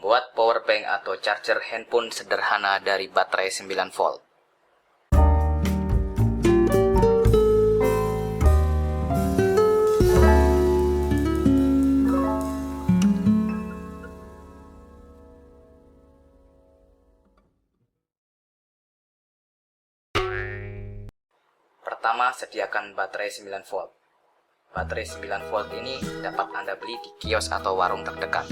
Membuat power bank atau charger handphone sederhana dari baterai 9 volt. Pertama, sediakan baterai 9 volt. Baterai 9 volt ini dapat Anda beli di kios atau warung terdekat.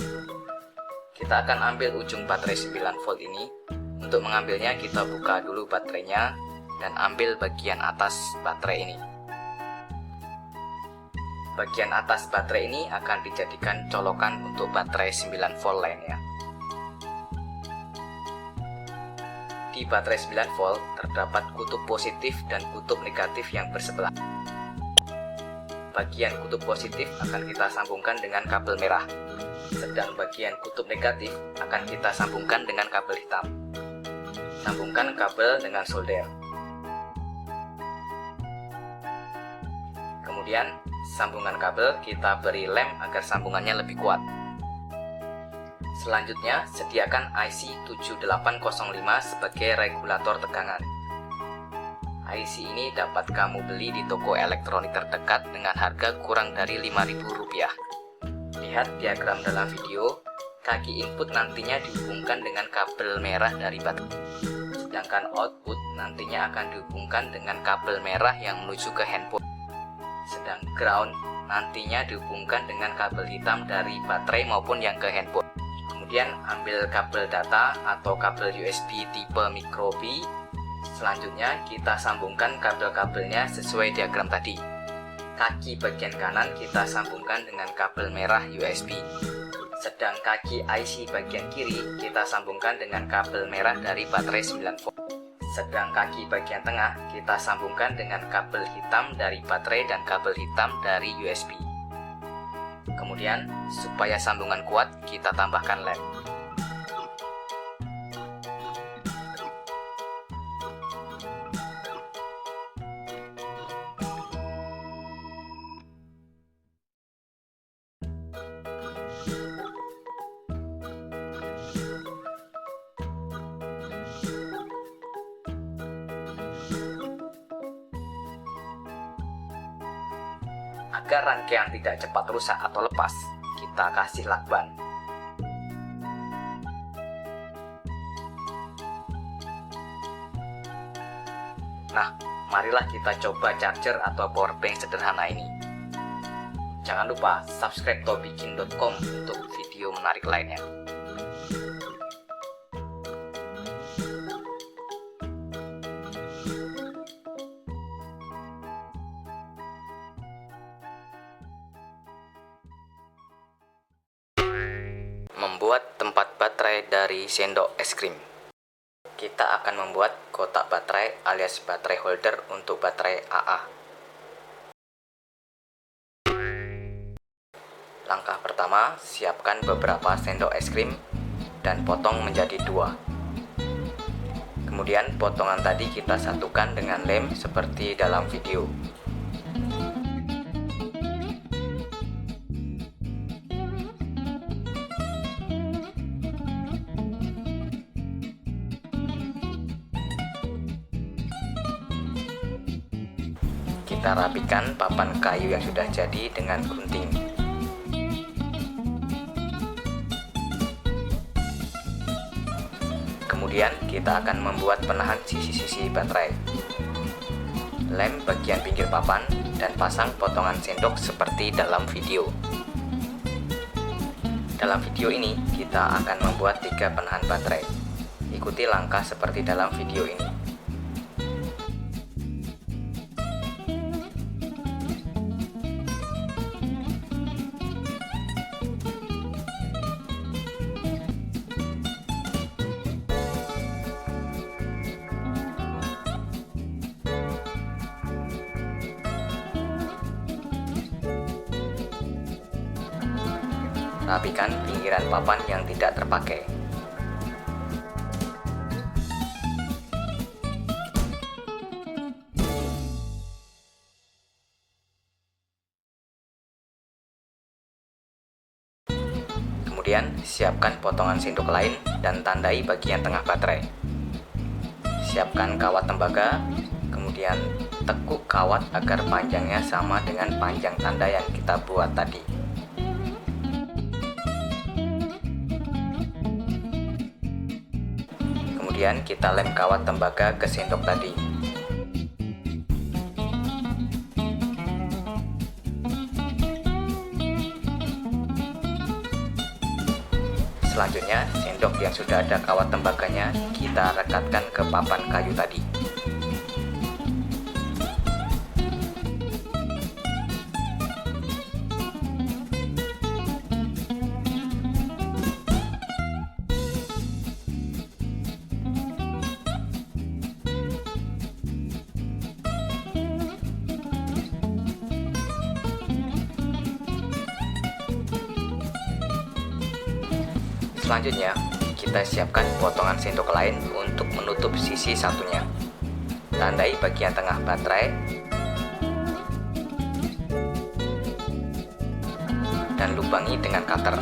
Kita akan ambil ujung baterai 9 volt ini. Untuk mengambilnya, kita buka dulu baterainya dan ambil bagian atas baterai ini. Bagian atas baterai ini akan dijadikan colokan untuk baterai 9 volt lainnya. Di baterai 9 volt terdapat kutub positif dan kutub negatif yang bersebelah. Bagian kutub positif akan kita sambungkan dengan kabel merah, sedang bagian kutub negatif akan kita sambungkan dengan kabel hitam. Sambungkan kabel dengan solder. Kemudian, sambungan kabel kita beri lem agar sambungannya lebih kuat. Selanjutnya, sediakan IC 7805 sebagai regulator tegangan. IC ini dapat kamu beli di toko elektronik terdekat dengan harga kurang dari Rp5.000. Lihat diagram dalam video, kaki input nantinya dihubungkan dengan kabel merah dari baterai. Sedangkan output nantinya akan dihubungkan dengan kabel merah yang menuju ke handphone. Sedang ground nantinya dihubungkan dengan kabel hitam dari baterai maupun yang ke handphone. Kemudian ambil kabel data atau kabel USB tipe micro B. Selanjutnya kita sambungkan kabel-kabelnya sesuai diagram tadi. Kaki bagian kanan kita sambungkan dengan kabel merah USB. Sedang kaki IC bagian kiri kita sambungkan dengan kabel merah dari baterai 9 volt. Sedang kaki bagian tengah kita sambungkan dengan kabel hitam dari baterai dan kabel hitam dari USB. Kemudian, supaya sambungan kuat, kita tambahkan lem. Agar rangkaian tidak cepat rusak atau lepas, kita kasih lakban. Nah, marilah kita coba charger atau power bank sederhana ini. Jangan lupa subscribe tobikin.com untuk video menarik lainnya. Membuat tempat baterai dari sendok es krim. Kita akan membuat kotak baterai alias baterai holder untuk baterai AA. Langkah pertama, siapkan beberapa sendok es krim dan potong menjadi 2. Kemudian potongan tadi kita satukan dengan lem seperti dalam video. Kita rapikan papan kayu yang sudah jadi dengan gunting. Kemudian kita akan membuat penahan sisi-sisi baterai. Lem bagian pinggir papan dan pasang potongan sendok seperti dalam video. Dalam video ini kita akan membuat 3 penahan baterai. Ikuti langkah seperti dalam video ini. Rapikan pinggiran papan yang tidak terpakai. Kemudian siapkan potongan sendok lain dan tandai bagian tengah baterai. Siapkan kawat tembaga, kemudian tekuk kawat agar panjangnya sama dengan panjang tanda yang kita buat tadi. Kemudian kita lem kawat tembaga ke sendok tadi. Selanjutnya, sendok yang sudah ada kawat tembaganya kita rekatkan ke papan kayu tadi. Selanjutnya, kita siapkan potongan sendok lain untuk menutup sisi satunya. Tandai bagian tengah baterai dan lubangi dengan cutter.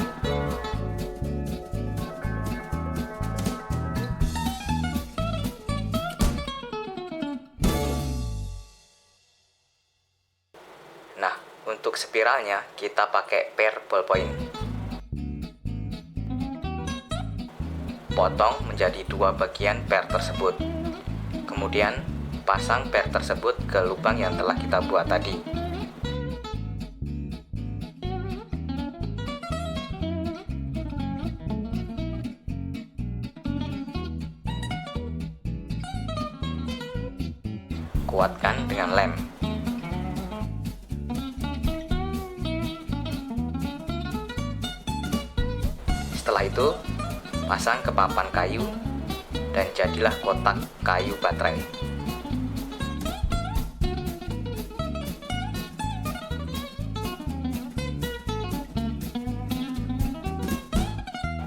Nah, untuk spiralnya kita pakai per ballpoint. Potong menjadi dua bagian per tersebut. Kemudian pasang per tersebut ke lubang yang telah kita buat tadi. Kuatkan dengan lem. Setelah itu, pasang ke papan kayu dan jadilah kotak kayu baterai.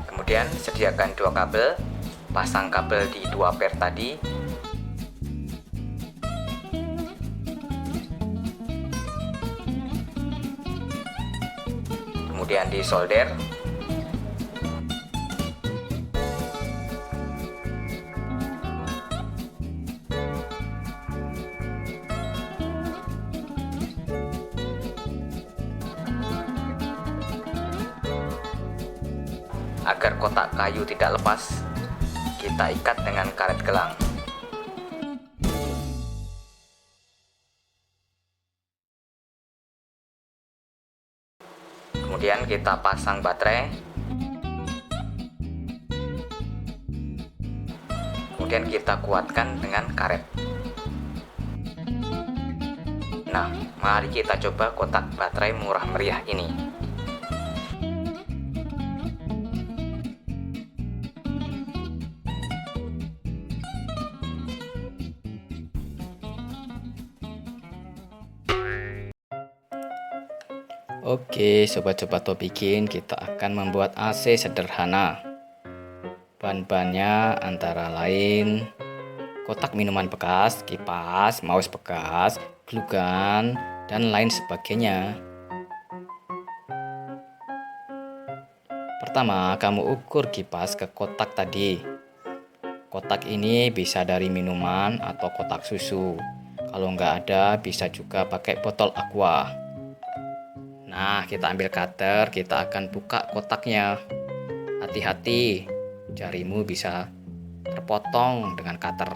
Kemudian sediakan dua kabel, pasang kabel di dua per tadi. Kemudian disolder. Agar kotak kayu tidak lepas, kita ikat dengan karet gelang. Kemudian kita pasang baterai. Kemudian kita kuatkan dengan karet. Nah, mari kita coba kotak baterai murah meriah ini. Oke, sobat-sobat Tobikin, kita akan membuat AC sederhana. Bahan-bahannya antara lain kotak minuman bekas, kipas, mouse bekas, glue gun, dan lain sebagainya. Pertama, kamu ukur kipas ke kotak tadi. Kotak ini bisa dari minuman atau kotak susu. Kalau nggak ada, bisa juga pakai botol aqua. Nah, kita ambil cutter, kita akan buka kotaknya. Hati-hati, jarimu bisa terpotong dengan cutter.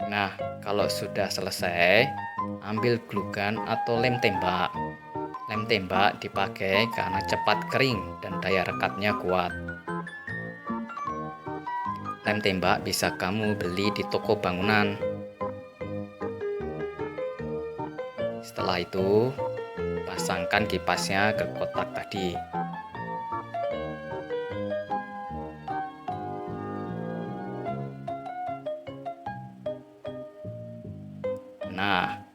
Nah, kalau sudah selesai, ambil glue gun atau lem tembak. Lem tembak dipakai karena cepat kering dan daya rekatnya kuat. Lem tembak bisa kamu beli di toko bangunan. Setelah itu, pasangkan kipasnya ke kotak tadi. Nah,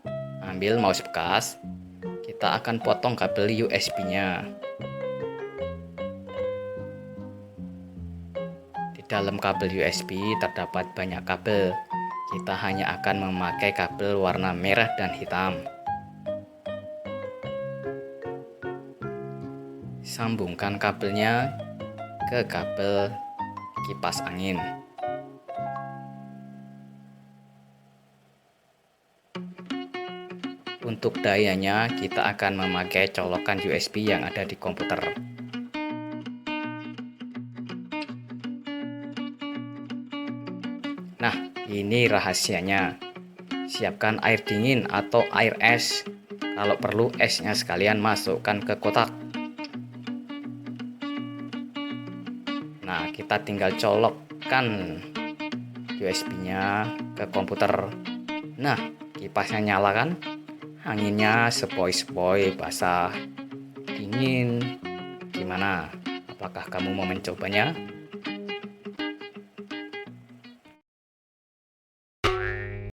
ambil mouse bekas, kita akan potong kabel USB-nya. Dalam kabel USB terdapat banyak kabel. Kita hanya akan memakai kabel warna merah dan hitam. Sambungkan kabelnya ke kabel kipas angin. Untuk dayanya, kita akan memakai colokan USB yang ada di komputer. Nah, ini rahasianya. Siapkan air dingin atau air es. Kalau perlu, esnya sekalian masukkan ke kotak. Nah, kita tinggal colokkan USB-nya ke komputer. Nah, kipasnya nyala kan? Anginnya sepoi-sepoi, basah, dingin. Gimana? Apakah kamu mau mencobanya?